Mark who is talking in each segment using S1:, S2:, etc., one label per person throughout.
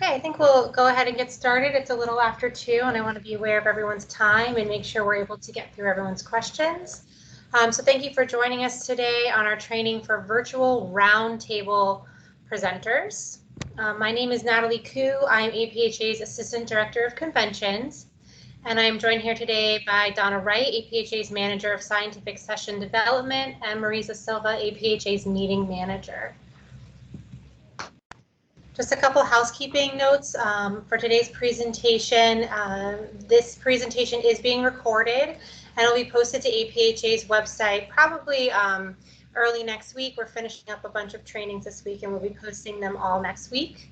S1: Okay, I think we'll go ahead and get started. It's a little after 2, and I want to be aware of everyone's time and make sure we're able to get through everyone's questions. So thank you for joining us today on our training for virtual roundtable presenters. My name is Natalie Koo. I'm APHA's Assistant Director of Conventions, and I'm joined here today by Donna Wright, APHA's Manager of Scientific Session Development, and Marisa Silva, APHA's Meeting Manager. Just a couple housekeeping notes for today's presentation. This presentation is being recorded and it'll be posted to APHA's website probably early next week. We're finishing up a bunch of trainings this week and we'll be posting them all next week.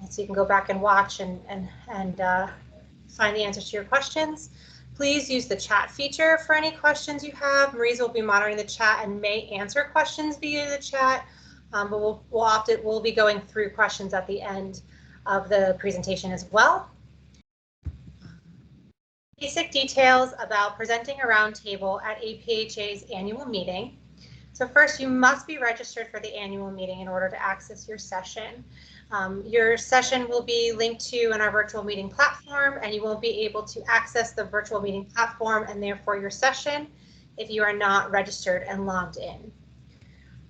S1: So you can go back and watch and find the answers to your questions. Please use the chat feature for any questions you have. Marisa will be monitoring the chat and may answer questions via the chat. But we'll be going through questions at the end of the presentation as well. Basic details about presenting a roundtable at APHA's annual meeting. So first, you must be registered for the annual meeting in order to access your session. Your session will be linked to in our virtual meeting platform, and you won't be able to access the virtual meeting platform and therefore your session if you are not registered and logged in.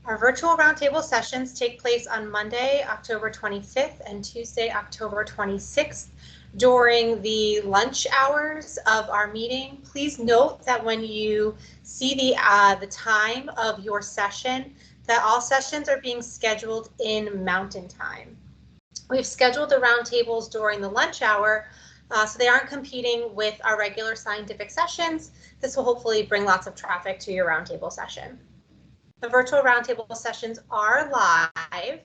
S1: Our virtual roundtable sessions take place on Monday, October 25th and Tuesday, October 26th during the lunch hours of our meeting. Please note that when you see the time of your session, that all sessions are being scheduled in Mountain Time. We've scheduled the roundtables during the lunch hour, so they aren't competing with our regular scientific sessions. This will hopefully bring lots of traffic to your roundtable session. The virtual roundtable sessions are live,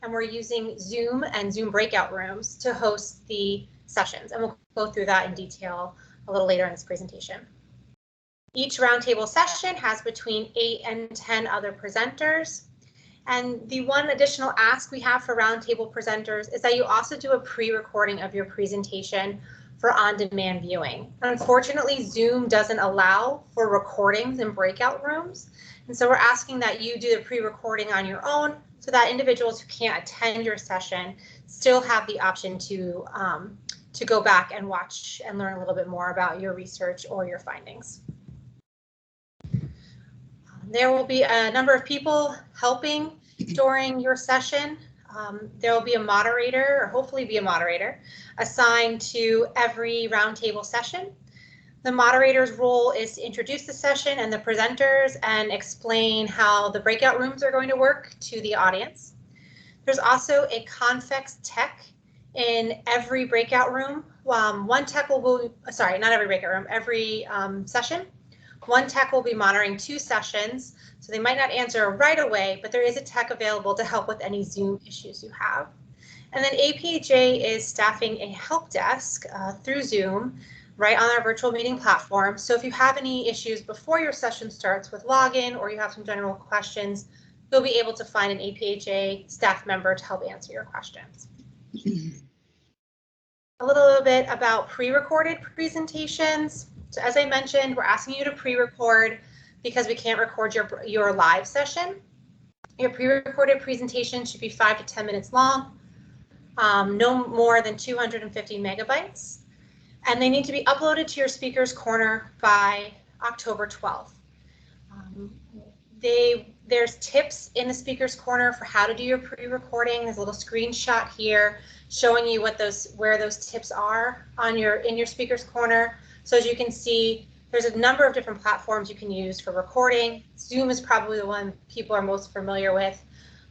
S1: and we're using Zoom and Zoom Breakout Rooms to host the sessions, and we'll go through that in detail a little later in this presentation. Each roundtable session has between 8 and 10 other presenters, and the one additional ask we have for roundtable presenters is that you also do a pre-recording of your presentation for on-demand viewing. Unfortunately, Zoom doesn't allow for recordings in breakout rooms. And so we're asking that you do the pre-recording on your own so that individuals who can't attend your session still have the option to go back and watch and learn a little bit more about your research or your findings. There will be a number of people helping during your session. There will be a moderator, or hopefully be a moderator, assigned to every roundtable session. The moderator's role is to introduce the session and the presenters and explain how the breakout rooms are going to work to the audience. There's also a convex tech in every breakout room. One tech will be, sorry, not every breakout room, every session. One tech will be monitoring 2 sessions, so they might not answer right away, but there is a tech available to help with any Zoom issues you have. And then APHA is staffing a help desk through Zoom right on our virtual meeting platform. So if you have any issues before your session starts with login or you have some general questions, you'll be able to find an APHA staff member to help answer your questions. A little bit about pre-recorded presentations. So as I mentioned, we're asking you to pre-record because we can't record your live session. Your pre-recorded presentation should be 5 to 10 minutes long, no more than 250 megabytes. And they need to be uploaded to your speaker's corner by October 12th. There's tips in the speaker's corner for how to do your pre-recording. There's a little screenshot here showing you where those tips are in your speaker's corner. So as you can see, there's a number of different platforms you can use for recording. Zoom is probably the one people are most familiar with.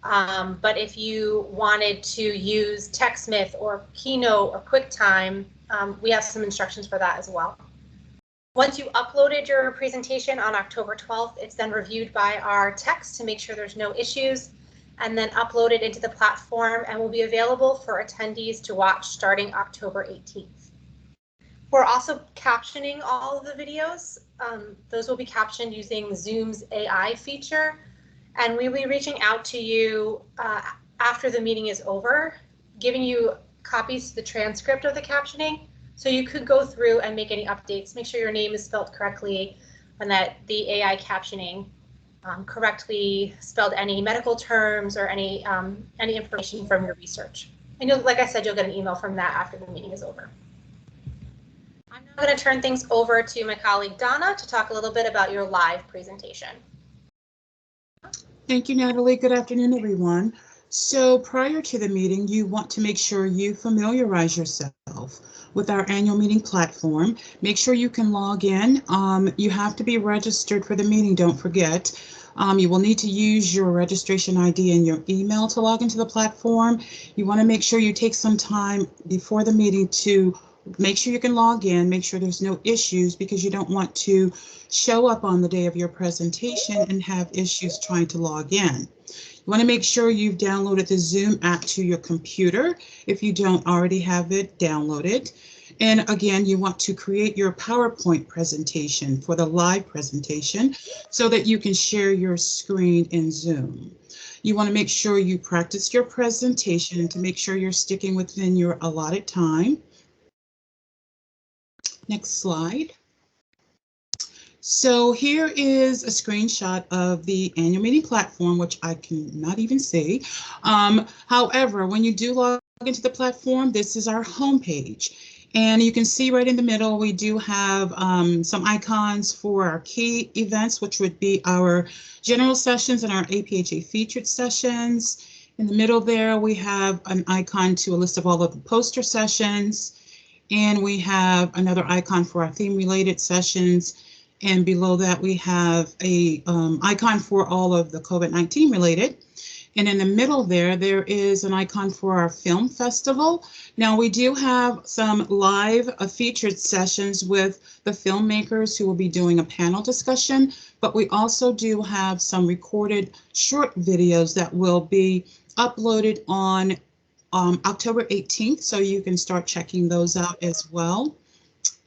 S1: But if you wanted to use TechSmith or Keynote or QuickTime, we have some instructions for that as well. Once you uploaded your presentation on October 12th, it's then reviewed by our techs to make sure there's no issues, and then uploaded into the platform and will be available for attendees to watch starting October 18th. We're also captioning all of the videos. Those will be captioned using Zoom's AI feature, and we will be reaching out to you after the meeting is over, giving you copies of the transcript of the captioning, so you could go through and make any updates, make sure your name is spelled correctly, and that the AI captioning correctly spelled any medical terms or any information from your research. And you'll, like I said, you'll get an email from that after the meeting is over. I'm now going to turn things over to my colleague Donna to talk a little bit about your live presentation.
S2: Thank you, Natalie. Good afternoon, everyone. So prior to the meeting, you want to make sure you familiarize yourself with our annual meeting platform. Make sure you can log in. You have to be registered for the meeting, don't forget. You will need to use your registration ID and your email to log into the platform. You want to make sure you take some time before the meeting to make sure you can log in, make sure there's no issues, because you don't want to show up on the day of your presentation and have issues trying to log in. You want to make sure you've downloaded the Zoom app to your computer. If you don't already have it, download it. And again, you want to create your PowerPoint presentation for the live presentation so that you can share your screen in Zoom. You want to make sure you practice your presentation to make sure you're sticking within your allotted time. Next slide. So here is a screenshot of the annual meeting platform, which I cannot even see. However, when you do log into the platform, this is our homepage. And you can see right in the middle, we do have some icons for our key events, which would be our general sessions and our APHA featured sessions. In the middle there, we have an icon to a list of all of the poster sessions. And we have another icon for our theme-related sessions. And below that, we have a icon for all of the COVID-19 related. And in the middle there is an icon for our film festival. Now, we do have some live featured sessions with the filmmakers who will be doing a panel discussion, but we also do have some recorded short videos that will be uploaded on October 18th, so you can start checking those out as well.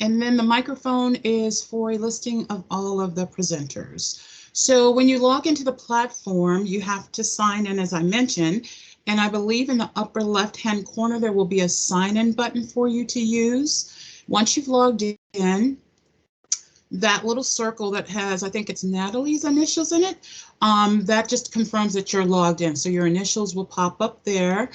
S2: And then the microphone is for a listing of all of the presenters. So when you log into the platform, you have to sign in, as I mentioned, and I believe in the upper left-hand corner, there will be a sign-in button for you to use. Once you've logged in, that little circle that has, I think it's Natalie's initials in it, that just confirms that you're logged in. So your initials will pop up there.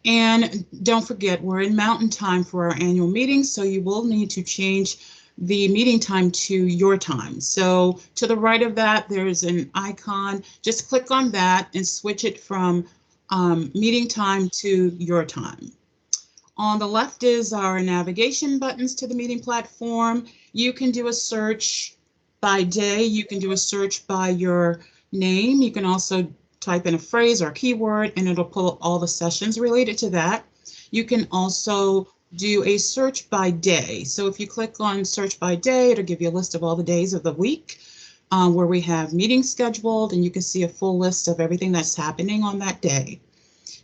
S2: And don't forget, we're in Mountain Time for our annual meeting, so you will need to change the meeting time to your time. So to the right of that, there's an icon. Just click on that and switch it from meeting time to your time. On the left is our navigation buttons to the meeting platform. You can do a search by day. You can do a search by your name. You can also type in a phrase or a keyword, and it'll pull up all the sessions related to that. You can also do a search by day. So if you click on search by day, it'll give you a list of all the days of the week where we have meetings scheduled, and you can see a full list of everything that's happening on that day.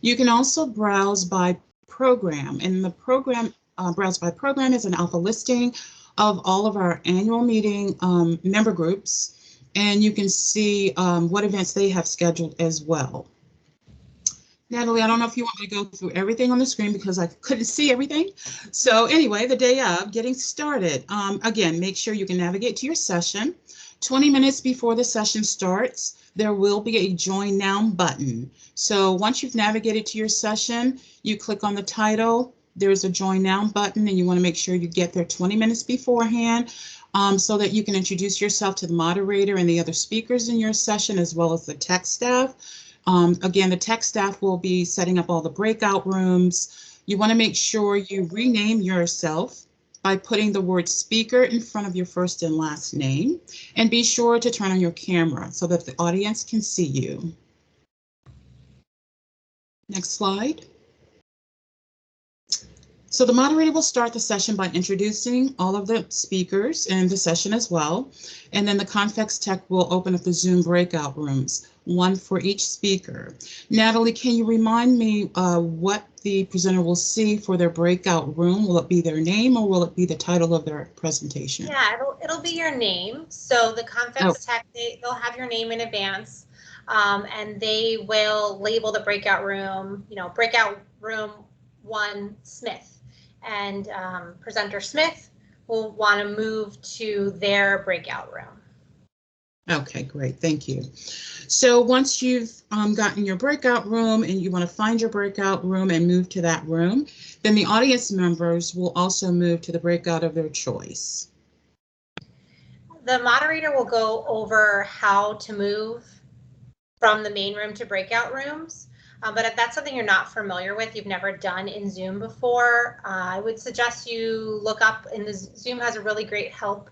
S2: You can also browse by program, and the program browse by program is an alpha listing of all of our annual meeting member groups. And you can see what events they have scheduled as well. Natalie, I don't know if you want me to go through everything on the screen because I couldn't see everything. So anyway, the day of, getting started. Again, make sure you can navigate to your session. 20 minutes before the session starts, there will be a Join Now button. So once you've navigated to your session, you click on the title. There's a Join Now button, and you want to make sure you get there 20 minutes beforehand. So that you can introduce yourself to the moderator and the other speakers in your session, as well as the tech staff. Again, the tech staff will be setting up all the breakout rooms. You want to make sure you rename yourself by putting the word speaker in front of your first and last name, and be sure to turn on your camera so that the audience can see you. Next slide. So the moderator will start the session by introducing all of the speakers in the session as well. And then the Convex Tech will open up the Zoom breakout rooms, one for each speaker. Natalie, can you remind me what the presenter will see for their breakout room? Will it be their name, or will it be the title of their presentation?
S1: Yeah, it'll be your name. So the Convex Tech, they'll have your name in advance, and they will label the breakout room, breakout room 1 Smith. And presenter Smith will want to move to their breakout room.
S2: Okay, great. Thank you. So once you've gotten your breakout room and you want to find your breakout room and move to that room, then the audience members will also move to the breakout of their choice.
S1: The moderator will go over how to move from the main room to breakout rooms. But if that's something you're not familiar with, you've never done in Zoom before, I would suggest you look up, and Zoom has a really great help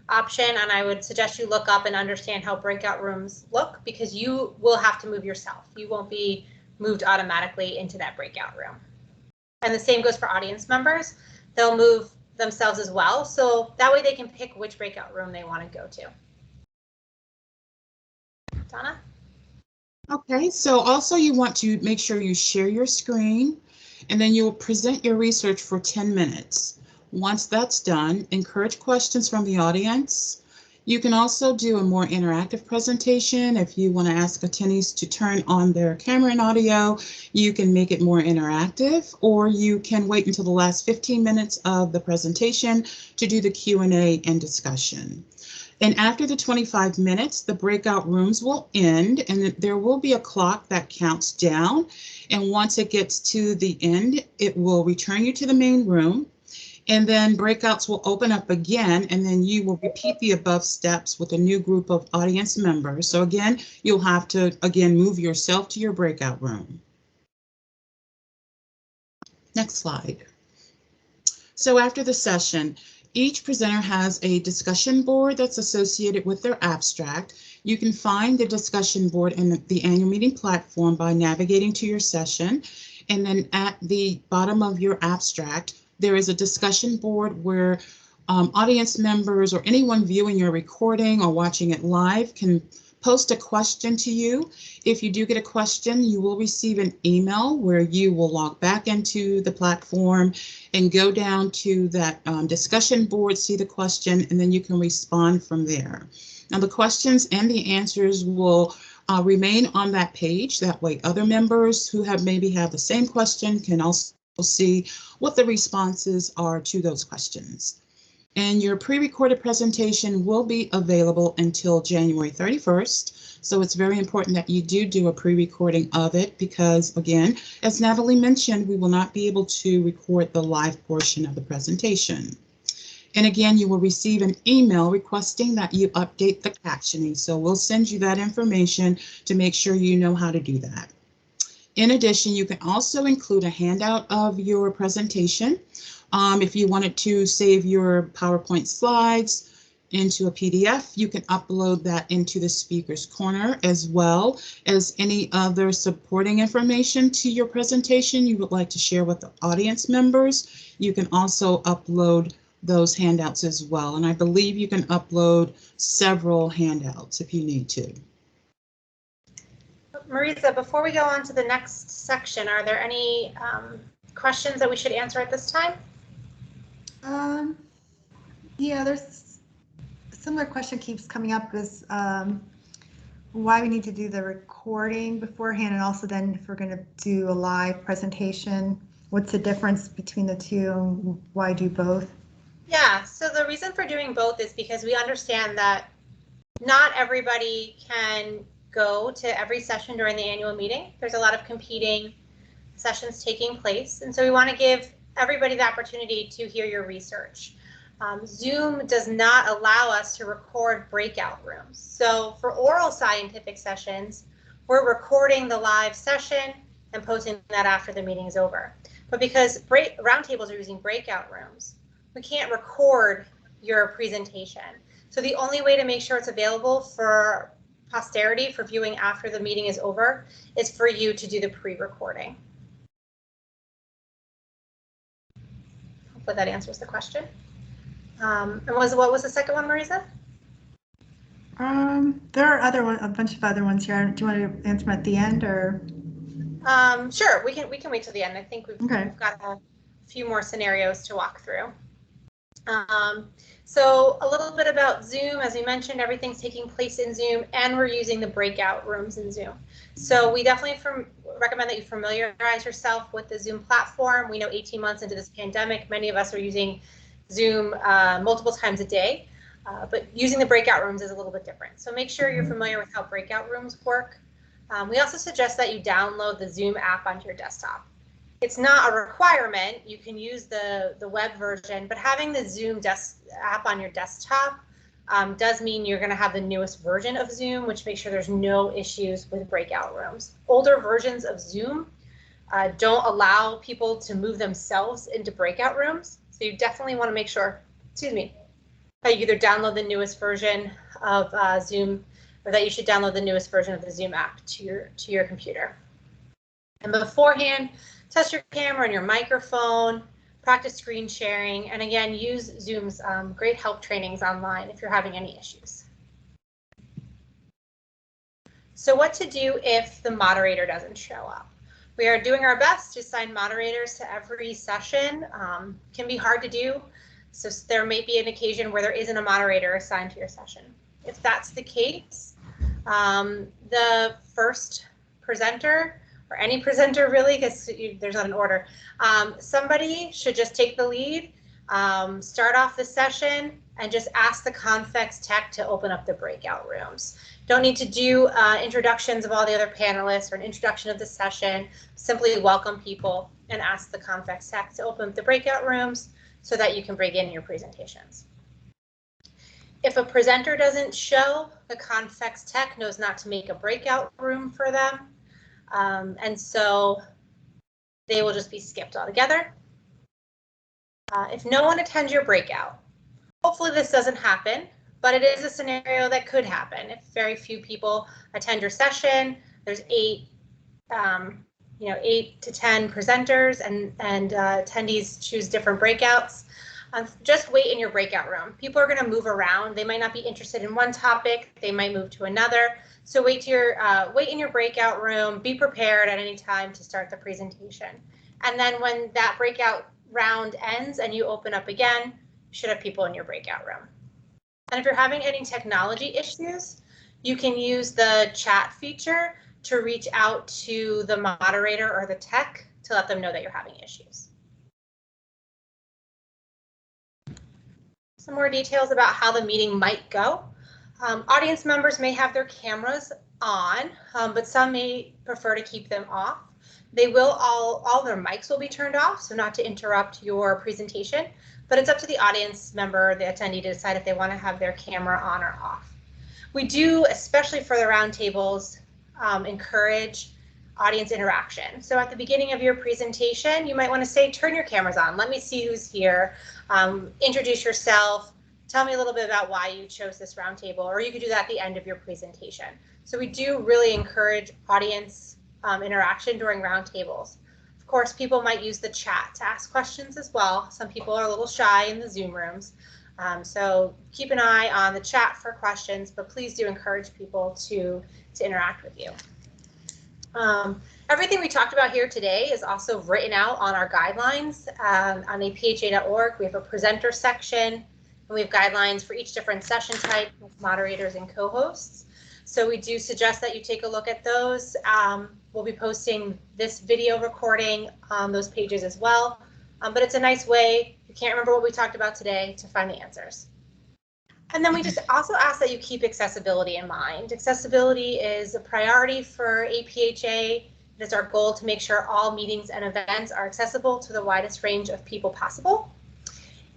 S1: option, and I would suggest you look up and understand how breakout rooms look, because you will have to move yourself. You won't be moved automatically into that breakout room. And the same goes for audience members. They'll move themselves as well, so that way they can pick which breakout room they want to go to. Donna?
S2: Okay, so also you want to make sure you share your screen, and then you'll present your research for 10 minutes. Once that's done, encourage questions from the audience. You can also do a more interactive presentation. If you want to ask attendees to turn on their camera and audio, you can make it more interactive, or you can wait until the last 15 minutes of the presentation to do the Q&A and discussion. And after the 25 minutes, the breakout rooms will end, and there will be a clock that counts down. And once it gets to the end, it will return you to the main room. And then breakouts will open up again, and then you will repeat the above steps with a new group of audience members. So again, you'll have to, again, move yourself to your breakout room. Next slide. So after the session, each presenter has a discussion board that's associated with their abstract. You can find the discussion board in the annual meeting platform by navigating to your session. And then at the bottom of your abstract, there is a discussion board where audience members or anyone viewing your recording or watching it live can post a question to you. If you do get a question, you will receive an email where you will log back into the platform and go down to that discussion board, see the question, and then you can respond from there. Now the questions and the answers will remain on that page. That way other members who maybe have the same question can also see what the responses are to those questions. And your pre-recorded presentation will be available until January 31st. So it's very important that you do a pre-recording of it because, again, as Natalie mentioned, we will not be able to record the live portion of the presentation. And again, you will receive an email requesting that you update the captioning. So we'll send you that information to make sure you know how to do that. In addition, you can also include a handout of your presentation. If you wanted to save your PowerPoint slides into a PDF, you can upload that into the Speaker's Corner, as well as any other supporting information to your presentation you would like to share with the audience members. You can also upload those handouts as well. And I believe you can upload several handouts if you need to.
S1: Marisa, before we go on to the next section, are there any questions that we should answer at this time?
S3: Yeah, there's a similar question keeps coming up is why we need to do the recording beforehand, and also then if we're going to do a live presentation, what's the difference between the two and why do both?
S1: Yeah, so the reason for doing both is because we understand that not everybody can go to every session during the annual meeting. There's a lot of competing sessions taking place, and so we want to give everybody the opportunity to hear your research. Zoom does not allow us to record breakout rooms. So for oral scientific sessions, we're recording the live session and posting that after the meeting is over. But because roundtables are using breakout rooms, we can't record your presentation. So the only way to make sure it's available for posterity for viewing after the meeting is over is for you to do the pre-recording. Hopefully that answers the question. And what was the second one, Marisa?
S3: There are a bunch of other ones here. Do you want to answer them at the end, or?
S1: Sure, we can wait till the end. I think we've got a few more scenarios to walk through. So a little bit about Zoom. As we mentioned, everything's taking place in Zoom, and we're using the breakout rooms in Zoom. So we definitely recommend that you familiarize yourself with the Zoom platform. We know 18 months into this pandemic, many of us are using Zoom multiple times a day. But using the breakout rooms is a little bit different. So make sure you're familiar with how breakout rooms work. We also suggest that you download the Zoom app onto your desktop. It's not a requirement. You can use the web version, but having the Zoom app on your desktop does mean you're going to have the newest version of Zoom, which makes sure there's no issues with breakout rooms. Older versions of Zoom don't allow people to move themselves into breakout rooms. So you definitely want to make sure, excuse me, that you either download the newest version of Zoom, or that you should download the newest version of the Zoom app to your computer. And beforehand, test your camera and your microphone, practice screen sharing, and again, use Zoom's great help trainings online if you're having any issues. So what to do if the moderator doesn't show up? We are doing our best to assign moderators to every session. Can be hard to do. So there may be an occasion where there isn't a moderator assigned to your session. If that's the case, the first presenter, or any presenter really, because there's not an order, somebody should just take the lead, start off the session, and just ask the Convex Tech to open up the breakout rooms. Don't need to do introductions of all the other panelists or an introduction of the session. Simply welcome people and ask the Convex Tech to open up the breakout rooms so that you can begin your presentations. If a presenter doesn't show, the Convex Tech knows not to make a breakout room for them. And so they will just be skipped altogether. If no one attends your breakout, hopefully this doesn't happen, but it is a scenario that could happen. If very few people attend your session, there's 8 to 10 presenters, and attendees choose different breakouts. Just wait in your breakout room. People are going to move around. They might not be interested in one topic. They might move to another. So wait in your breakout room. Be prepared at any time to start the presentation. And then when that breakout round ends and you open up again, you should have people in your breakout room. And if you're having any technology issues, you can use the chat feature to reach out to the moderator or the tech to let them know that you're having issues. Some more details about how the meeting might go. Audience members may have their cameras on, but some may prefer to keep them off. They will all their mics will be turned off, so not to interrupt your presentation, but it's up to the audience member, the attendee, to decide if they want to have their camera on or off. We do, especially for the roundtables, encourage audience interaction. So at the beginning of your presentation, you might want to say, turn your cameras on. Let me see who's here. Introduce yourself. Tell me a little bit about why you chose this roundtable, or you could do that at the end of your presentation. So we do really encourage audience interaction during roundtables. Of course, people might use the chat to ask questions as well. Some people are a little shy in the Zoom rooms. So keep an eye on the chat for questions, but please do encourage people to interact with you. Everything we talked about here today is also written out on our guidelines on apha.org. We have a presenter section, and we have guidelines for each different session type with moderators and co-hosts. So we do suggest that you take a look at those. We'll be posting this video recording on those pages as well. But it's a nice way, if you can't remember what we talked about today, to find the answers. And then we just also ask that you keep accessibility in mind. Accessibility is a priority for APHA. It is our goal to make sure all meetings and events are accessible to the widest range of people possible.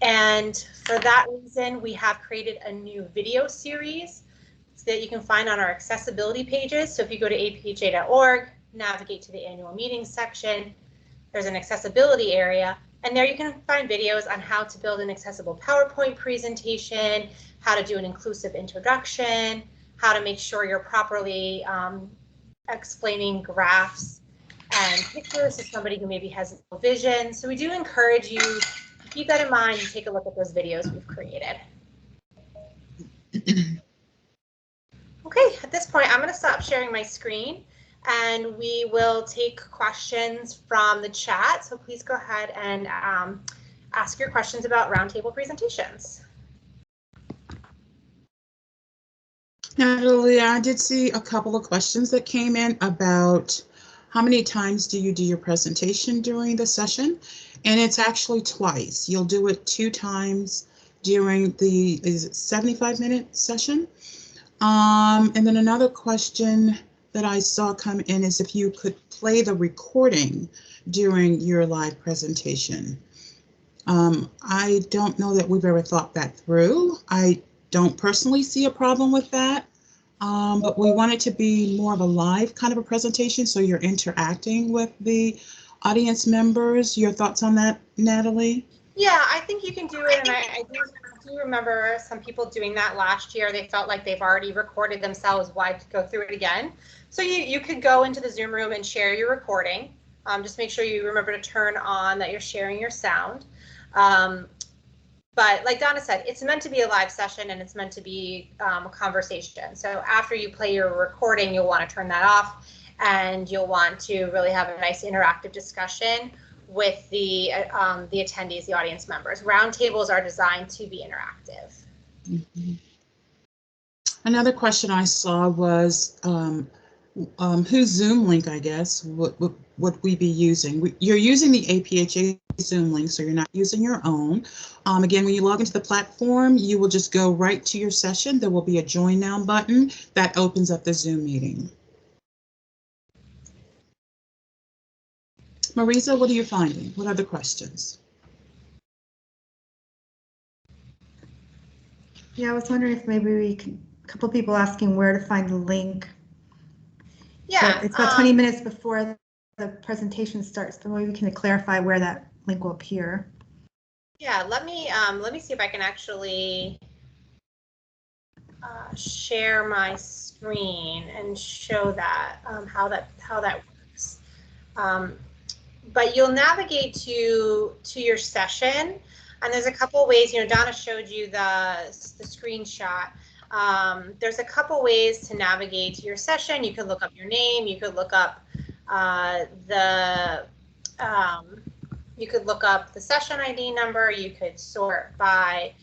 S1: And for that reason, we have created a new video series that you can find on our accessibility pages. So if you go to apha.org, navigate to the annual meetings section, there's an accessibility area, and there you can find videos on how to build an accessible PowerPoint presentation, how to do an inclusive introduction, how to make sure you're properly explaining graphs and pictures to somebody who maybe has no vision. So we do encourage you to keep that in mind and take a look at those videos we've created. Okay, at this point, I'm going to stop sharing my screen and we will take questions from the chat. So please go ahead and ask your questions about roundtable presentations.
S2: Natalie, I did see a couple of questions that came in about how many times do you do your presentation during the session? And it's actually twice. You'll do it 2 times during the, is it 75-minute session? And then another question that I saw come in is if you could play the recording during your live presentation. I don't know that we've ever thought that through. I don't personally see a problem with that, but we want it to be more of a live kind of a presentation, so you're interacting with the audience members. Your thoughts on that, Natalie?
S1: Yeah, I think you can do it, and I do remember some people doing that last year. They felt like they've already recorded themselves. Why go through it again? So you could go into the Zoom room and share your recording. Just make sure you remember to turn on that you're sharing your sound. But like Donna said, it's meant to be a live session and it's meant to be a conversation. So after you play your recording, you'll want to turn that off and you'll want to really have a nice interactive discussion with the attendees, the audience members. Roundtables are designed to be interactive.
S2: Mm-hmm. Another question I saw was whose Zoom link, I guess, would we be using? You're using the APHA Zoom link, so you're not using your own. Again, when you log into the platform, you will just go right to your session. There will be a Join Now button that opens up the Zoom meeting. Marisa, what are you finding? What other questions?
S3: Yeah, I was wondering if maybe we can, a couple of people asking where to find the link.
S1: Yeah.
S3: So it's about 20 minutes before the presentation starts, so maybe we can clarify where that link will appear.
S1: Yeah, let me see if I can actually share my screen and show that how that works. But you'll navigate to your session, and there's a couple ways. You know, Donna showed you the screenshot. There's a couple ways to navigate to your session. You could look up your name. You could look up you could look up the session ID number. You could sort by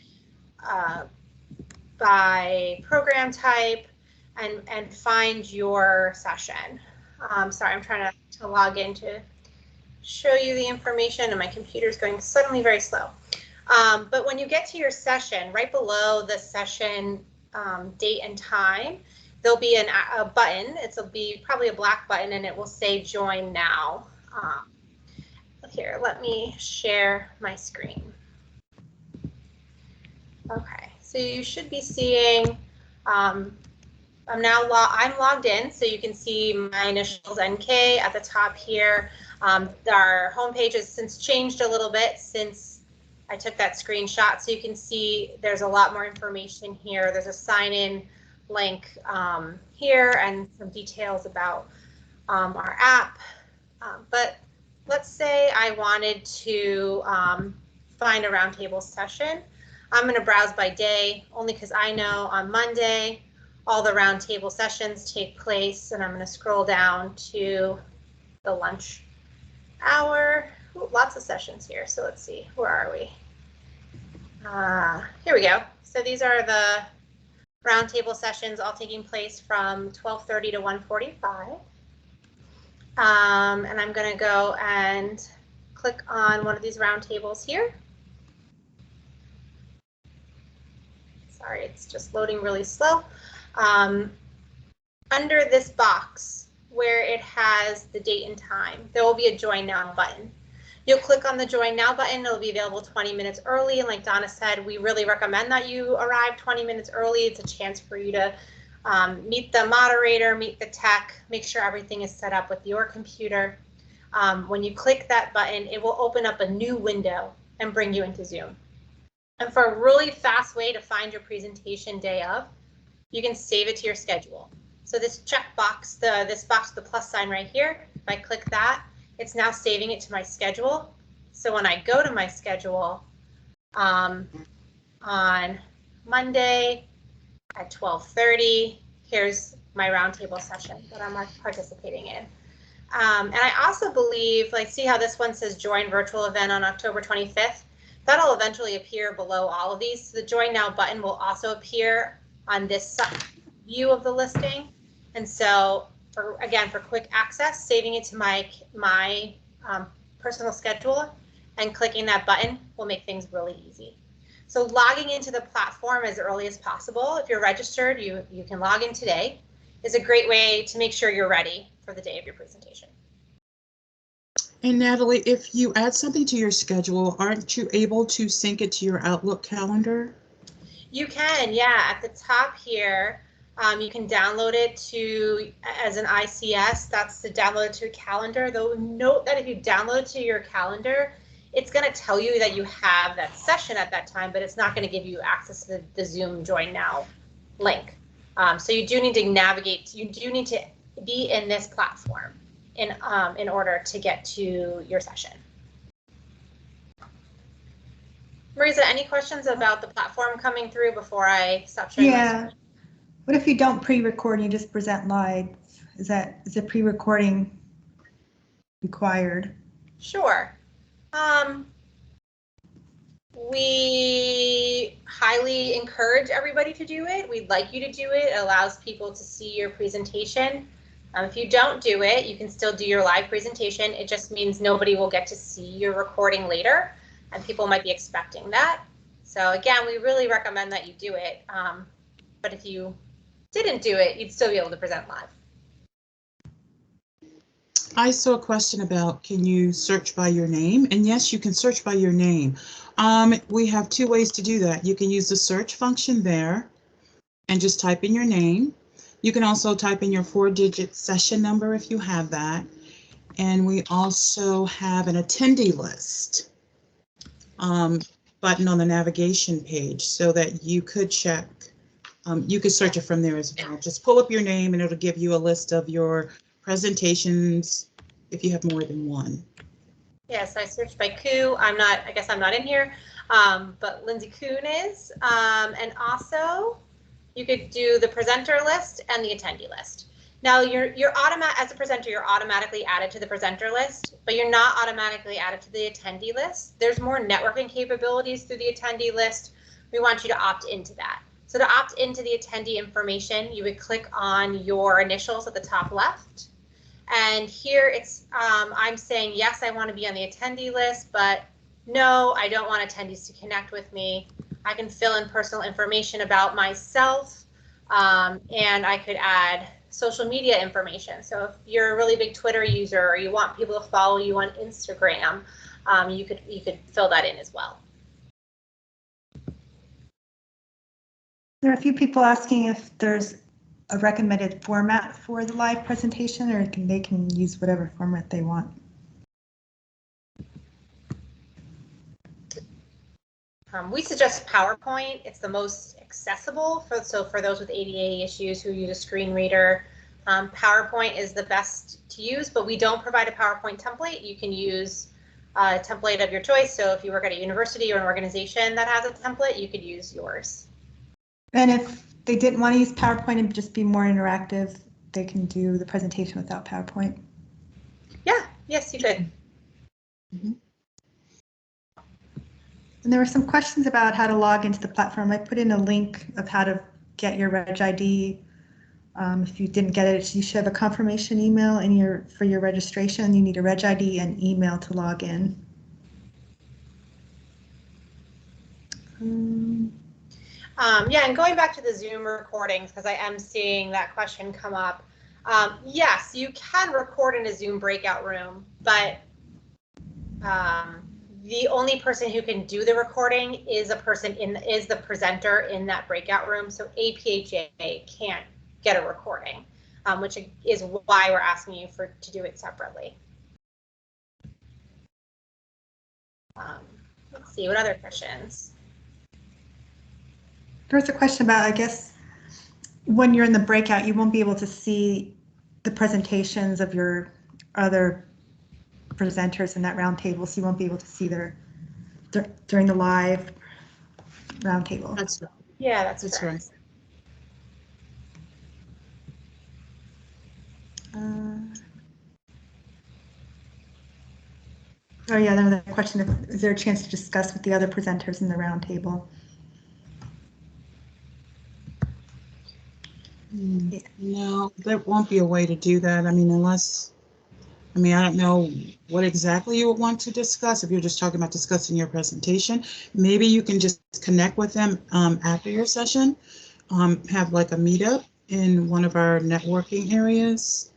S1: program type and find your session. Sorry, I'm trying to log in to show you the information, and my computer's going suddenly very slow. But when you get to your session, right below the session date and time, there'll be a button. It'll be probably a black button, and it will say Join Now. Here, let me share my screen. Okay, so you should be seeing, I'm logged in, so you can see my initials NK at the top here. Our homepage has since changed a little bit since I took that screenshot, so you can see there's a lot more information here. There's a sign-in link here and some details about our app. But let's say I wanted to find a roundtable session. I'm going to browse by day, only because I know on Monday all the roundtable sessions take place, and I'm going to scroll down to the lunch hour. Ooh, lots of sessions here, so let's see, where are we? Here we go. So these are the roundtable sessions all taking place from 12:30 to 1:45. And I'm going to go and click on one of these roundtables here. Sorry, it's just loading really slow. Under this box where it has the date and time, there will be a Join Now button. You'll click on the Join Now button. It'll be available 20 minutes early. And like Donna said, we really recommend that you arrive 20 minutes early. It's a chance for you to meet the moderator, meet the tech, make sure everything is set up with your computer. When you click that button, it will open up a new window and bring you into Zoom. And for a really fast way to find your presentation day of, you can save it to your schedule. So this checkbox, this box with the plus sign right here, if I click that, it's now saving it to my schedule. So when I go to my schedule on Monday at 12:30, here's my roundtable session that I'm participating in. And I also believe, like, see how this one says join virtual event on October 25th? That'll eventually appear below all of these. So the Join Now button will also appear on this view of the listing. And so, again, for quick access, saving it to my personal schedule and clicking that button will make things really easy. So logging into the platform as early as possible, if you're registered, you can log in today, is a great way to make sure you're ready for the day of your presentation.
S2: And Natalie, if you add something to your schedule, aren't you able to sync it to your Outlook calendar?
S1: You can, yeah. At the top here, you can download it to as an ICS. That's to download it to a calendar. Though note that if you download it to your calendar, it's going to tell you that you have that session at that time, but it's not going to give you access to the Zoom Join Now link. So you do need to navigate. You do need to be in this platform in order to get to your session. Marisa, any questions about the platform coming through before I stop sharing?
S3: Yeah. What if you don't pre-record and you just present live? Is a pre-recording required?
S1: Sure. We highly encourage everybody to do it. We'd like you to do it. It allows people to see your presentation. If you don't do it, you can still do your live presentation. It just means nobody will get to see your recording later, and people might be expecting that. So again, we really recommend that you do it. But if you didn't do it, you'd still be able to present live.
S2: I saw a question about, can you search by your name? And yes, you can search by your name. We have two ways to do that. You can use the search function there and just type in your name. You can also type in your 4-digit session number if you have that. And we also have an attendee list button on the navigation page so that you could check. You could search it from there as well. Just pull up your name and it'll give you a list of your presentations if you have more than one.
S1: Yes, I searched by Koo. I guess I'm not in here, but Lindsay Kuhn is. And also you could do the presenter list and the attendee list. Now as a presenter, you're automatically added to the presenter list, but you're not automatically added to the attendee list. There's more networking capabilities through the attendee list. We want you to opt into that. So to opt into the attendee information, you would click on your initials at the top left. And here it's, I'm saying, yes, I want to be on the attendee list, but no, I don't want attendees to connect with me. I can fill in personal information about myself, and I could add social media information. So if you're a really big Twitter user or you want people to follow you on Instagram, you could fill that in as well.
S3: There are a few people asking if there's a recommended format for the live presentation, or they can use whatever format they want.
S1: We suggest PowerPoint. It's the most accessible for those with ADA issues who use a screen reader. PowerPoint is the best to use, but we don't provide a PowerPoint template. You can use a template of your choice. So if you work at a university or an organization that has a template, you could use yours. And
S3: if they didn't want to use PowerPoint and just be more interactive, they can do the presentation without PowerPoint.
S1: Yeah, yes, you could.
S2: Mm-hmm.
S3: And there were some questions about how to log into the platform. I put in a link of how to get your Reg ID. If you didn't get it, you should have a confirmation email for your registration. You need a Reg ID and email to log in. Yeah, and going back to the Zoom recordings, because I am seeing that question come up. Yes, you can record in a Zoom breakout room, but the only person who can do the recording is the presenter in that breakout room. So APHA can't get a recording, which is why we're asking you to do it separately. Let's see, what other questions? There's a question about, I guess, when you're in the breakout, you won't be able to see the presentations of your other presenters in that roundtable, so you won't be able to see during the live roundtable.
S2: That's right.
S1: Yeah, that's
S2: right.
S3: Oh yeah, another question, is there a chance to discuss with the other presenters in the roundtable?
S2: No, there won't be a way to do that. I mean, unless I mean, I don't know what exactly you would want to discuss. If you're just talking about discussing your presentation, maybe you can just connect with them after your session, have like a meetup in one of our networking areas.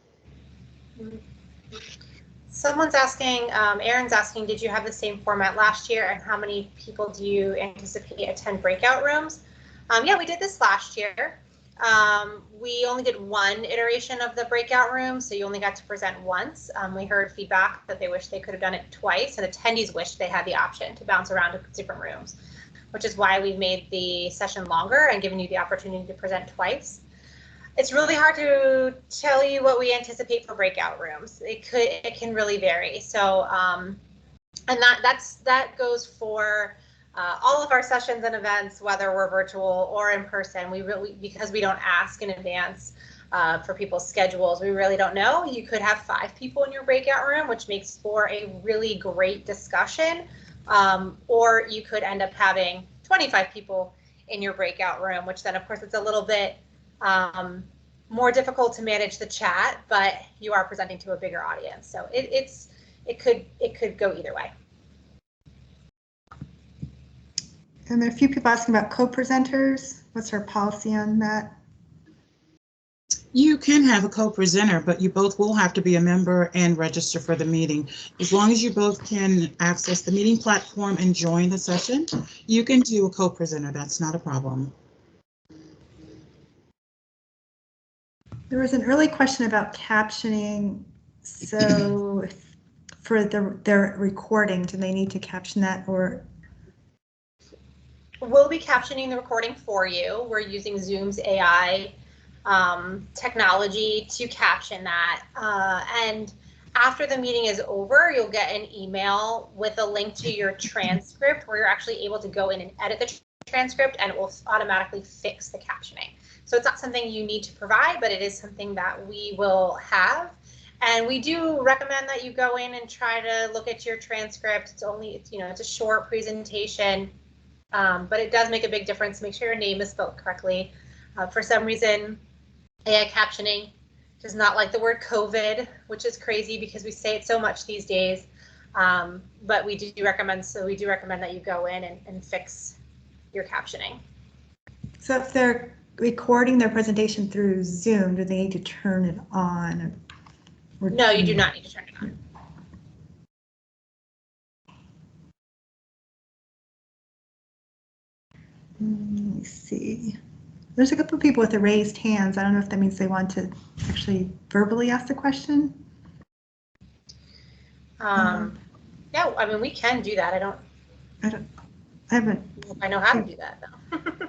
S1: Someone's asking, Aaron's asking, did you have the same format last year, and how many people do you anticipate attend breakout rooms? Yeah, we did this last year. We only did one iteration of the breakout room, so you only got to present once. We heard feedback that they wish they could have done it twice, and attendees wish they had the option to bounce around to different rooms, which is why we've made the session longer and given you the opportunity to present twice. It's really hard to tell you what we anticipate for breakout rooms. It can really vary. So, and that goes for all of our sessions and events, whether we're virtual or in person. Because we don't ask in advance for people's schedules, we really don't know. You could have 5 people in your breakout room, which makes for a really great discussion, or you could end up having 25 people in your breakout room, which then of course it's a little bit more difficult to manage the chat, but you are presenting to a bigger audience. So it could go either way.
S3: And there are a few people asking about co-presenters. What's our policy on that?
S2: You can have a co-presenter, but you both will have to be a member and register for the meeting. As long as you both can access the meeting platform and join the session, you can do a co-presenter. That's not a problem.
S3: There was an early question about captioning. So for their recording, do they need to caption that, or?
S1: We'll be captioning the recording for you. We're using Zoom's AI technology to caption that. And after the meeting is over, you'll get an email with a link to your transcript where you're actually able to go in and edit the transcript, and it will automatically fix the captioning. So it's not something you need to provide, but it is something that we will have. And we do recommend that you go in and try to look at your transcript. It's a short presentation, but it does make a big difference. Make sure your name is spelled correctly. For some reason, AI captioning does not like the word COVID, which is crazy because we say it so much these days. But we do recommend that you go in and fix your captioning.
S3: So if they're recording their presentation through Zoom, do they need to turn it on?
S1: No, you do not need to turn it on.
S3: Let me see. There's a couple of people with the raised hands. I don't know if that means they want to actually verbally ask the question.
S1: Yeah, I mean, we can do that. I know how to do that though.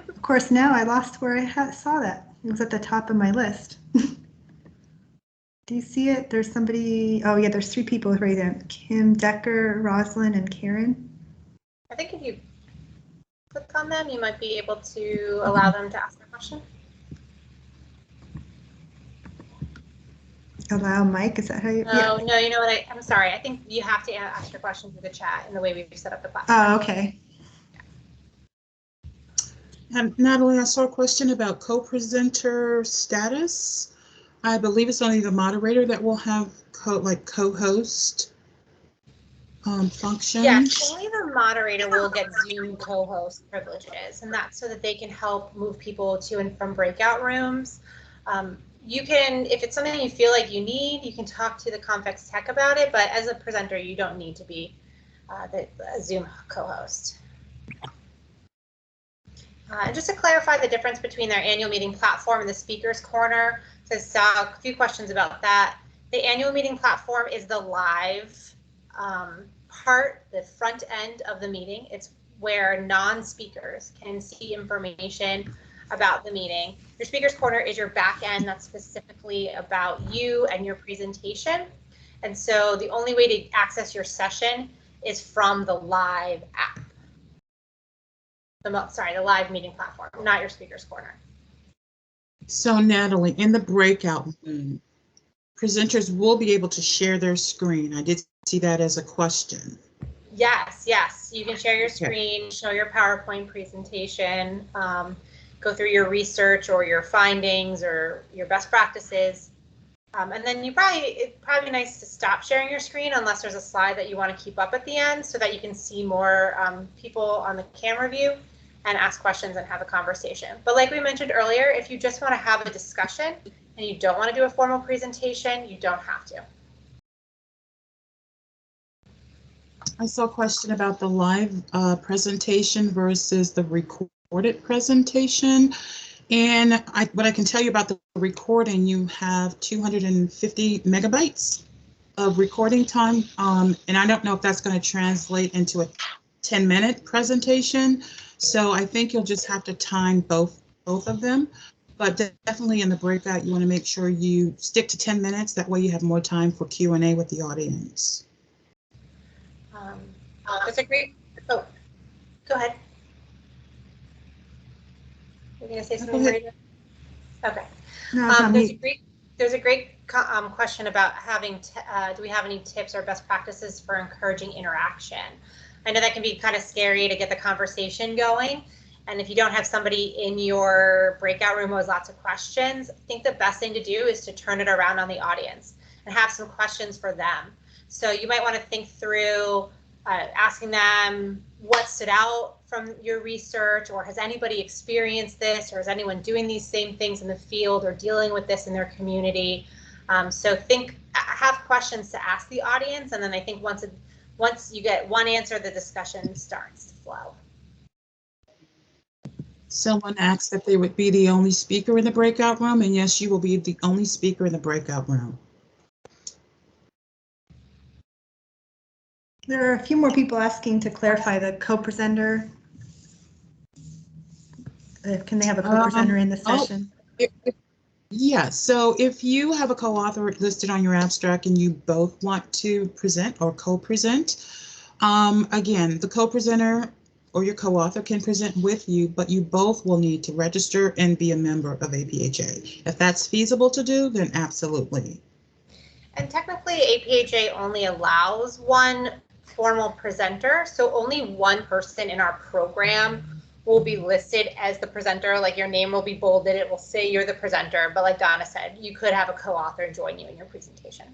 S3: Of course, now I lost where I saw that. It was at the top of my list. Do you see it? There's somebody. Oh yeah, there's 3 people right there. Kim, Decker, Rosalind, and Karen.
S1: I think if you click on them, you might be able to allow them to ask their question.
S3: Allow Mike, is that how you?
S1: No, yeah. No, you know what? I'm sorry. I think you have to ask your question through the chat in the way we've set up the platform.
S3: Oh, okay.
S2: And Natalie, I saw a question about co-presenter status. I believe it's only the moderator that will have co-host functions.
S1: Yes, only the moderator will get Zoom co-host privileges, and that's so that they can help move people to and from breakout rooms. You can, if it's something you feel like you need, you can talk to the Convex Tech about it, but as a presenter, you don't need to be the Zoom co-host. And just to clarify the difference between their annual meeting platform and the speaker's corner, so I saw a few questions about that. The annual meeting platform is the live part, the front end of the meeting. It's where non-speakers can see information about the meeting. Your speaker's corner is your back end that's specifically about you and your presentation. And so the only way to access your session is from the live app. The live meeting platform, not your speaker's corner.
S2: So Natalie, in the breakout room, presenters will be able to share their screen. I did see that as a question.
S1: Yes, yes. You can share your screen, show your PowerPoint presentation, go through your research or your findings or your best practices. And then it'd probably be nice to stop sharing your screen unless there's a slide that you want to keep up at the end so that you can see more people on the camera view and ask questions and have a conversation. But like we mentioned earlier, if you just want to have a discussion and you don't want to do a formal presentation, you don't have to.
S2: I saw a question about the live presentation versus the recorded presentation. And what I can tell you about the recording, you have 250 megabytes of recording time. And I don't know if that's going to translate into a 10-minute presentation. So I think you'll just have to time both of them. But definitely in the breakout, you want to make sure you stick to 10 minutes. That way you have more time for Q&A with the audience.
S1: That's a great, oh, go ahead. You're going to say something, Maria? Okay.
S3: No,
S1: there's a great question about do we have any tips or best practices for encouraging interaction? I know that can be kind of scary to get the conversation going. And if you don't have somebody in your breakout room who has lots of questions, I think the best thing to do is to turn it around on the audience and have some questions for them. So you might want to think through asking them what stood out from your research, or has anybody experienced this, or is anyone doing these same things in the field or dealing with this in their community? So have questions to ask the audience, and then I think once you get one answer, the discussion starts to flow.
S2: Someone asked if they would be the only speaker in the breakout room, and yes, you will be the only speaker in the breakout room.
S3: There are a few more people asking to clarify the co-presenter. Can they have a co-presenter in the session?
S2: Yeah, so if you have a co-author listed on your abstract and you both want to present or co-present, again, the co-presenter or your co-author can present with you, but you both will need to register and be a member of APHA. If that's feasible to do, then absolutely.
S1: And technically, APHA only allows one formal presenter, so only one person in our program will be listed as the presenter. Like your name will be bolded, it will say you're the presenter, but like Donna said, you could have a co-author join you in your presentation.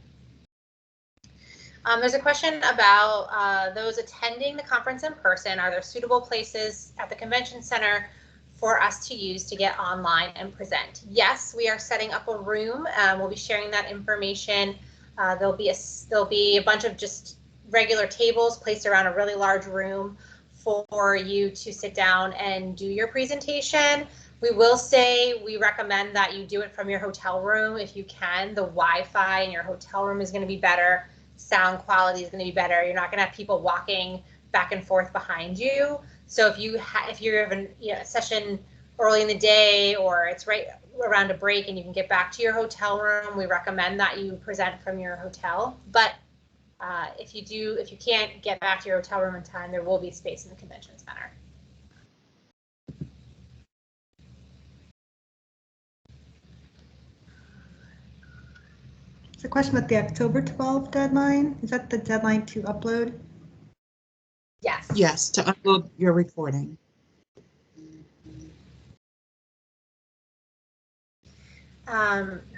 S1: There's a question about those attending the conference in person. Are there suitable places at the convention center for us to use to get online and present? Yes, we are setting up a room. We'll be sharing that information. There'll be a bunch of just regular tables placed around a really large room for you to sit down and do your presentation. We will say we recommend that you do it from your hotel room if you can. The Wi-Fi in your hotel room is going to be better. Sound quality is going to be better. You're not going to have people walking back and forth behind you. So if you're having a session early in the day, or it's right around a break and you can get back to your hotel room, we recommend that you present from your hotel. But if you can't get back to your hotel room in time, there will be space in the convention center.
S3: It's a question about the October 12th deadline. Is that the deadline to upload?
S1: Yes.
S2: Yes, to upload your recording.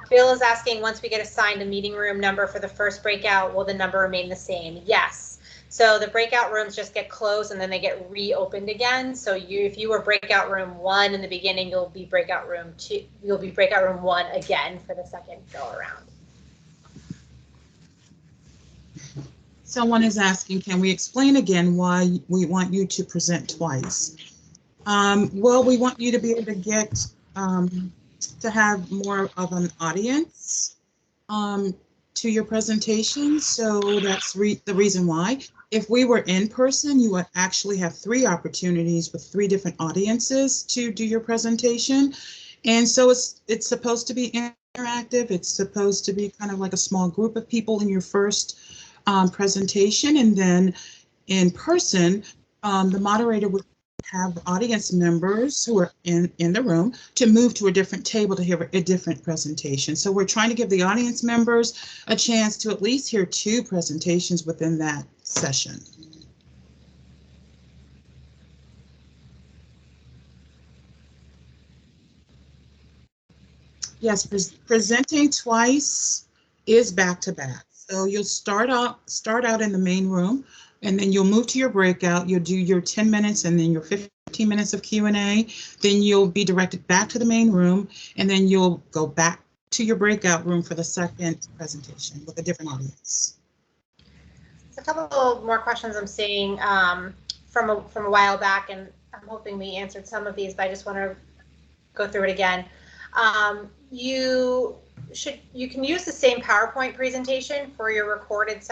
S1: Bill is asking, once we get assigned a meeting room number for the first breakout, will the number remain the same? Yes. So the breakout rooms just get closed and then they get reopened again. So if you were breakout room 1 in the beginning, you'll be breakout room 2. You'll be breakout room 1 again for the second go around.
S2: Someone is asking, can we explain again why we want you to present twice? Well, we want you to be able to get to have more of an audience to your presentation. So that's the reason why. If we were in person, you would actually have 3 opportunities with 3 different audiences to do your presentation. And so it's supposed to be interactive. It's supposed to be kind of like a small group of people in your first presentation. And then in person, the moderator would have audience members who are in the room to move to a different table to hear a different presentation. So we're trying to give the audience members a chance to at least hear 2 presentations within that session. Yes, presenting twice is back to back. So you'll start out in the main room, and then you'll move to your breakout. You'll do your 10 minutes and then your 15 minutes of Q&A. Then you'll be directed back to the main room, and then you'll go back to your breakout room for the second presentation with a different audience.
S1: A couple more questions I'm seeing from a while back, and I'm hoping we answered some of these, but I just want to go through it again. You can use the same PowerPoint presentation for your recorded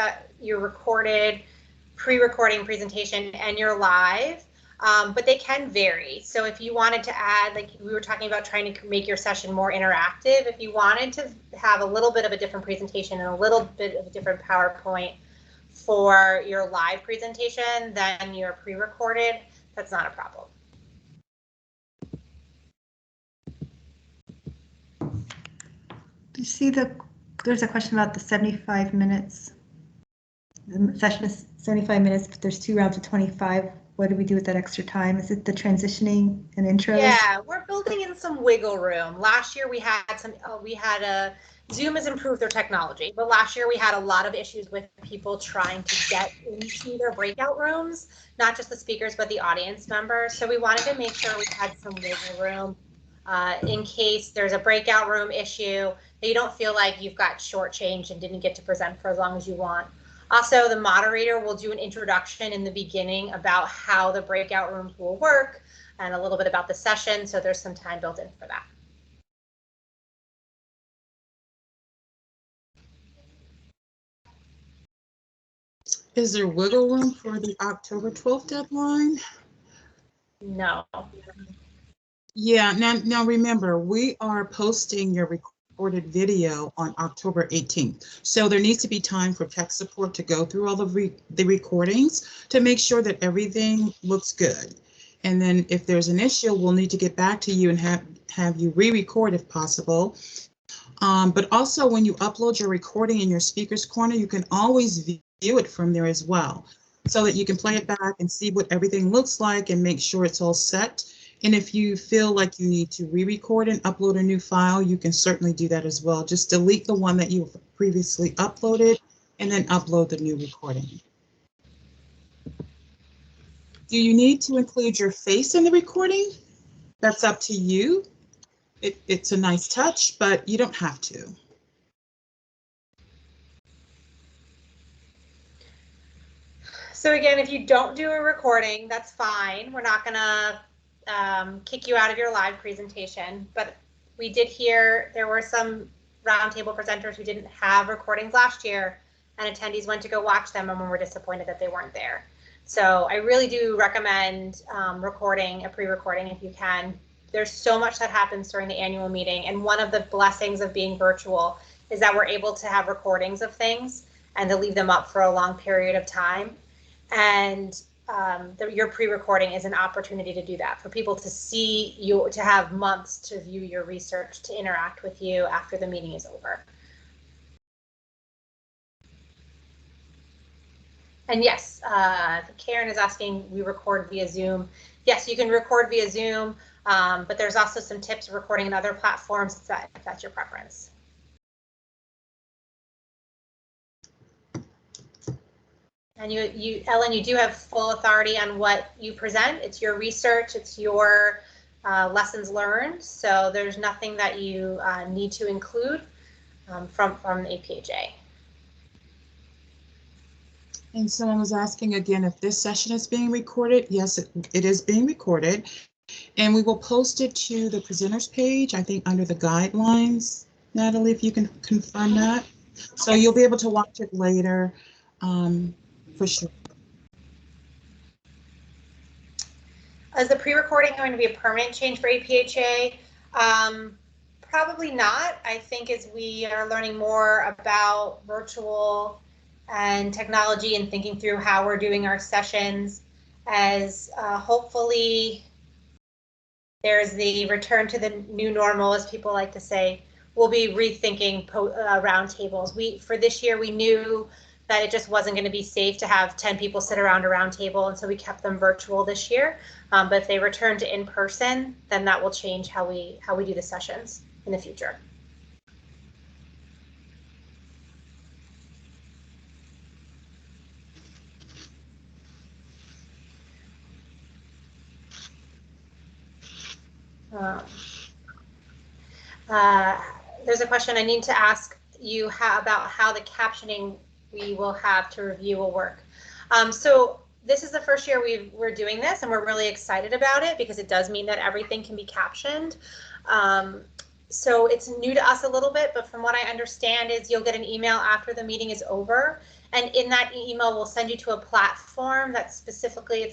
S1: pre-recording presentation and your live, but they can vary. So if you wanted to add, like we were talking about trying to make your session more interactive, if you wanted to have a little bit of a different presentation and a little bit of a different PowerPoint for your live presentation than your pre-recorded, that's not a problem.
S3: Do you see there's a question about the 75 minutes. The session is 75 minutes, but there's 2 rounds of 25. What do we do with that extra time? Is it the transitioning and intros?
S1: Yeah, we're building in some wiggle room. Last year we had Zoom has improved their technology, but last year we had a lot of issues with people trying to get into their breakout rooms, not just the speakers, but the audience members. So we wanted to make sure we had some wiggle room in case there's a breakout room issue, that you don't feel like you've got shortchanged and didn't get to present for as long as you want. Also, the moderator will do an introduction in the beginning about how the breakout rooms will work and a little bit about the session, so there's some time built in for that.
S2: Is there wiggle room for the October 12th deadline?
S1: No.
S2: Yeah, now remember, we are posting your recorded video on October 18th. So there needs to be time for tech support to go through all of the recordings to make sure that everything looks good. And then if there's an issue, we'll need to get back to you and have you re-record if possible. But also when you upload your recording in your speaker's corner, you can always view it from there as well, so that you can play it back and see what everything looks like and make sure it's all set. And if you feel like you need to re-record and upload a new file, you can certainly do that as well. Just delete the one that you previously uploaded and then upload the new recording. Do you need to include your face in the recording? That's up to you. It's a nice touch, but you don't have to.
S1: So again, if you don't do a recording, that's fine. We're not gonna kick you out of your live presentation, but we did hear there were some roundtable presenters who didn't have recordings last year, and attendees went to go watch them and were disappointed that they weren't there. So I really do recommend recording a pre-recording if you can. There's so much that happens during the annual meeting, and one of the blessings of being virtual is that we're able to have recordings of things and to leave them up for a long period of time. And your pre-recording is an opportunity to do that, for people to see you, to have months to view your research, to interact with you after the meeting is over. And yes, Karen is asking, we record via Zoom. Yes, you can record via Zoom, but there's also some tips of recording in other platforms if that's your preference. And Ellen, you do have full authority on what you present. It's your research, it's your lessons learned. So there's nothing that you need to include from the APHA.
S2: And someone was asking again if this session is being recorded. Yes, it is being recorded. And we will post it to the presenters page, I think under the guidelines, Natalie, if you can confirm that. So you'll be able to watch it later. For sure.
S1: Is the pre-recording going to be a permanent change for APHA? Probably not. I think as we are learning more about virtual and technology and thinking through how we're doing our sessions, as hopefully there's the return to the new normal, as people like to say, we'll be rethinking roundtables. For this year, we knew that it just wasn't going to be safe to have 10 people sit around a round table, and so we kept them virtual this year. But if they return to in person, then that will change how we do the sessions in the future. There's a question I need to ask you about how the captioning we will have to review will work. So this is the first year we're doing this, and we're really excited about it because it does mean that everything can be captioned. So it's new to us a little bit, but from what I understand is you'll get an email after the meeting is over, and in that email we'll send you to a platform that specifically,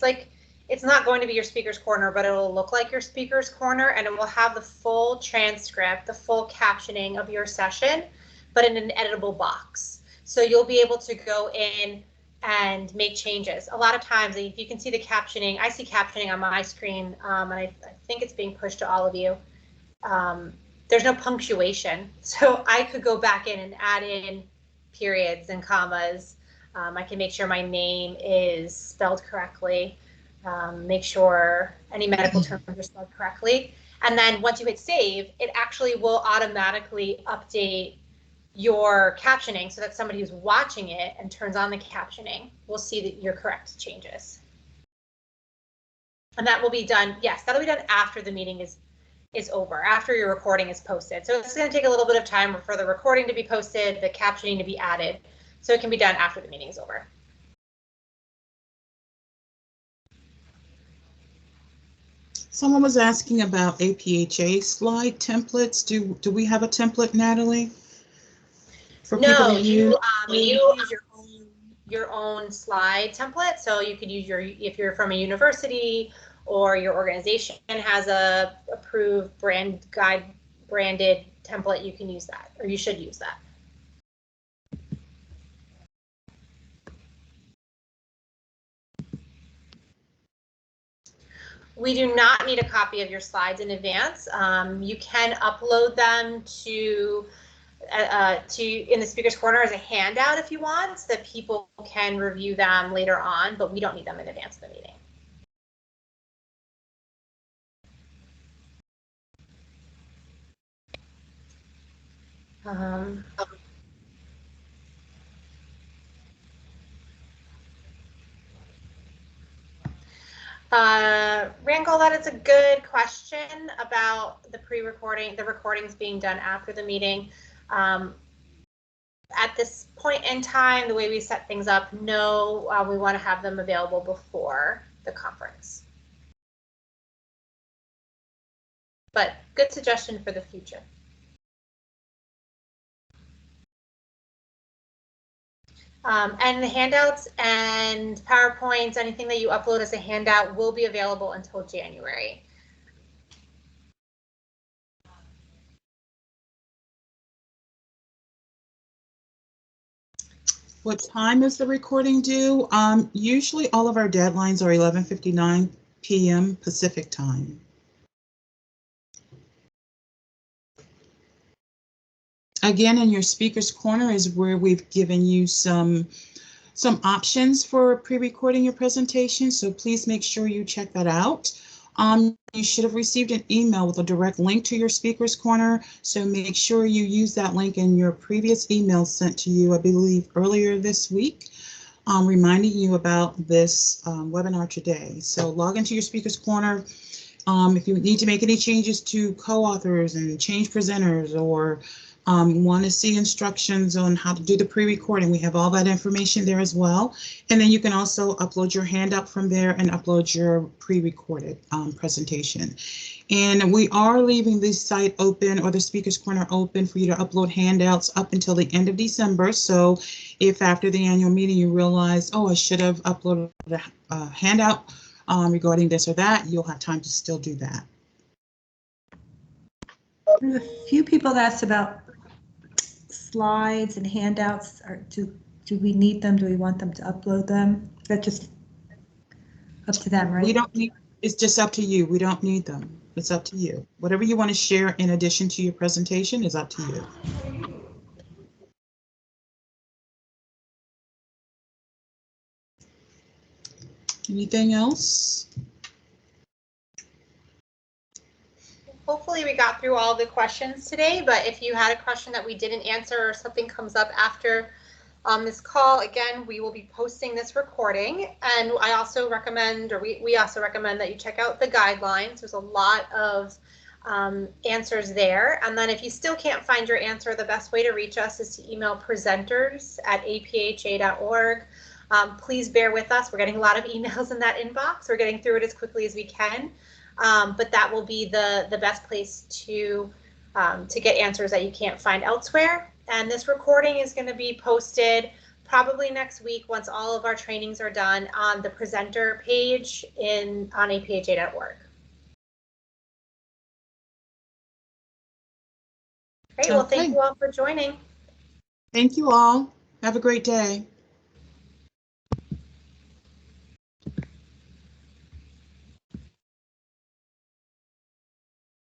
S1: it's not going to be your speaker's corner, but it'll look like your speaker's corner, and it will have the full transcript, the full captioning of your session, but in an editable box. So you'll be able to go in and make changes. A lot of times, if you can see the captioning, I see captioning on my screen, and I think it's being pushed to all of you. There's no punctuation, so I could go back in and add in periods and commas. I can make sure my name is spelled correctly, make sure any medical terms are spelled correctly. And then once you hit save, it actually will automatically update your captioning so that somebody who's watching it and turns on the captioning will see that your correct changes. And that will be done, yes, that'll be done after the meeting is over, after your recording is posted. So it's going to take a little bit of time for the recording to be posted, the captioning to be added. So it can be done after the meeting is over.
S2: Someone was asking about APHA slide templates. Do we have a template, Natalie? For
S1: No,
S2: you
S1: use your own slide template. So you could use if you're from a university or your organization has a approved branded template, you can use that, or you should use that. We do not need a copy of your slides in advance. You can upload them to in the speaker's corner as a handout if you want, so that people can review them later on, but we don't need them in advance of the meeting. Rangel, that is a good question about the pre-recording, the recordings being done after the meeting. At this point in time, the way we set things up, no, we want to have them available before the conference. But good suggestion for the future. And the handouts and PowerPoints, anything that you upload as a handout will be available until January.
S2: What time is the recording due? Usually all of our deadlines are 11:59 p.m. Pacific time. Again, in your speaker's corner is where we've given you some options for pre-recording your presentation, so please make sure you check that out. You should have received an email with a direct link to your speaker's corner, so make sure you use that link in your previous email sent to you, I believe, earlier this week, reminding you about this webinar today. So log into your speaker's corner. If you need to make any changes to co-authors and change presenters, or want to see instructions on how to do the pre-recording, we have all that information there as well. And then you can also upload your handout from there and upload your pre-recorded presentation. And we are leaving the site open, or the speaker's corner open, for you to upload handouts up until the end of December. So if after the annual meeting you realize, oh, I should have uploaded a handout regarding this or that, you'll have time to still do that.
S3: There's a few people that asked about slides and handouts. Do we need them? Do we want them to upload them? That's just up to them, right?
S2: We don't need, it's just up to you. We don't need them. It's up to you. Whatever you want to share in addition to your presentation is up to you. Anything else?
S1: Hopefully we got through all the questions today, but if you had a question that we didn't answer or something comes up after this call, again, we will be posting this recording. And I also recommend, or we also recommend that you check out the guidelines. There's a lot of answers there. And then if you still can't find your answer, the best way to reach us is to email presenters@apha.org. Please bear with us. We're getting a lot of emails in that inbox. We're getting through it as quickly as we can. But that will be the best place to get answers that you can't find elsewhere. And this recording is going to be posted probably next week once all of our trainings are done on the presenter page on apha.org. Great. Well, thank you all for joining.
S2: Thank you all. Have a great day.